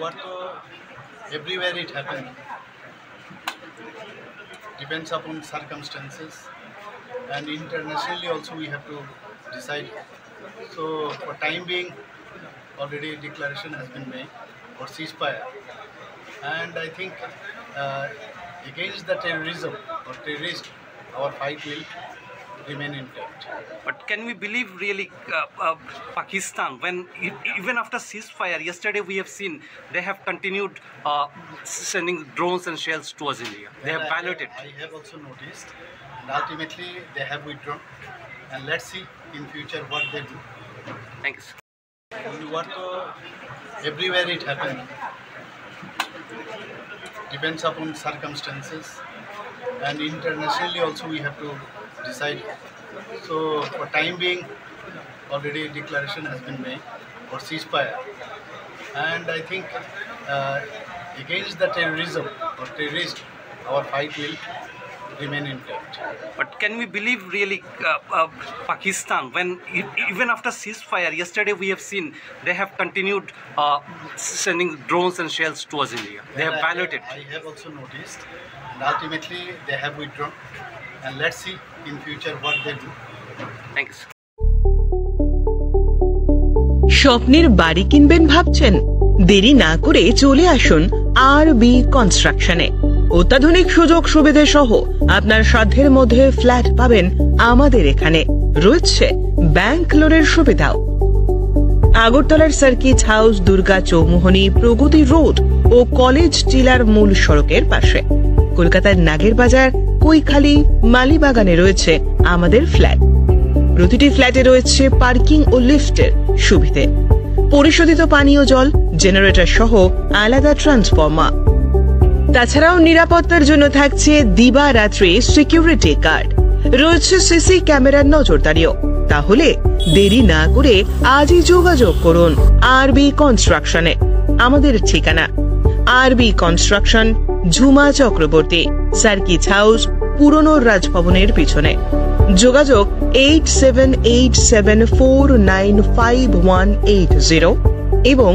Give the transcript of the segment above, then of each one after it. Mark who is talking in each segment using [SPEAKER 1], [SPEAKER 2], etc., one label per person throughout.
[SPEAKER 1] What everywhere it happens depends upon circumstances, and internationally also we have to decide. So for time being, already a declaration has been made for ceasefire, and I think against the terrorism or terrorist, our fight will remain intact.
[SPEAKER 2] But can we believe really Pakistan, when even after ceasefire, yesterday we have seen they have continued sending drones and shells towards India. They have piloted.
[SPEAKER 1] I have also noticed, and ultimately they have withdrawn. And let's see in future what they do.
[SPEAKER 2] Thanks.
[SPEAKER 1] What everywhere it happens depends upon circumstances, and internationally also we have to decide. So for time being, already a declaration has been made for ceasefire, and I think against the terrorism or terrorist, our fight will remain intact.
[SPEAKER 2] But can we believe really Pakistan, when even after ceasefire, yesterday we have seen they have continued sending drones and shells towards India. They have piloted.
[SPEAKER 1] I have also noticed, and ultimately they have withdrawn. And let's see in future what they do.
[SPEAKER 2] Thanks.
[SPEAKER 3] স্বপ্নের বাড়ি কিনবেন ভাবছেন? দেরি না করে চলে আসুন আরবি কনস্ট্রাকশনে। অত্যাধুনিক সুযোগ সুবিধা সহ আপনার সাধ্যের মধ্যে ফ্ল্যাট পাবেন আমাদের এখানে। রয়েছে ব্যাংক লোনের সুবিধাও। আগরতলার সার্কিট হাউস, দুর্গা চৌমুহনী, প্রগতি রোড ও কলেজ টিলার মূল সড়কের পাশে। কলকাতার নাগের বাজার, কৈখালি, মালিবাগানে রয়েছে আমাদের ফ্ল্যাট। প্রতিটি ফ্ল্যাটে রয়েছে পার্কিং ও লিফটের সুবিধে, পরিশোধিত পানীয় জল, জেনারেটর সহ আলাদা ট্রান্সফরমার। তাছাড়াও নিরাপত্তার জন্য থাকছে দিবারাত্রি সিকিউরিটি গার্ড, রয়েছে সিসি ক্যামেরার নজরদারিও। তাহলে দেরি না করে আজই যোগাযোগ করুন আরবি কনস্ট্রাকশনে। আমাদের ঠিকানা আরবি construction, Jhuma Chakraborty, circuit house, পুরনো রাজভবনের পিছনে। যোগাযোগ 8787495180 এবং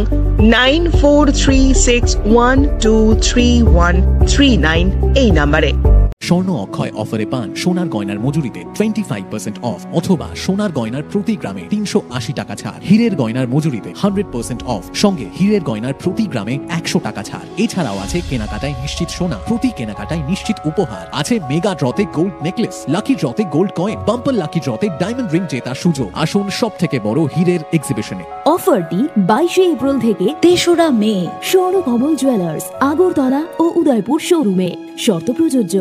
[SPEAKER 3] 9436123139 এই নাম্বারে।
[SPEAKER 4] স্বর্ণ অক্ষয় অফারে পান সোনার গয়নার মজুরিতে 25% অফ, অথবা সোনার গয়নার প্রতি গ্রামে 380 টাকা ছাড়। হীরের গয়নার মজুরিতে 100% অফ, সঙ্গে হীরের গয়নার প্রতি গ্রামে 100 টাকা ছাড়। এছাড়াও আছে কেনাকাটায় নিশ্চিত সোনা, প্রতি কেনাকাটায় নিশ্চিত উপহার। আছে মেগা ড্রতে গোল্ড নেকলেস, লাকি ড্রতে গোল্ড কয়েন, বাম্পার লাকি ড্রতে ডায়মন্ড রিং জেতার সুযোগ। আসুন সব থেকে বড় হীরের এক্সিবিশনে।
[SPEAKER 5] অফারটি 22 এপ্রিল থেকে 3রা মে। স্বর্ণকমল জুয়েলার্স, আগরতলা ও উদয়পুর শোরুমে। শর্ত প্রযোজ্য।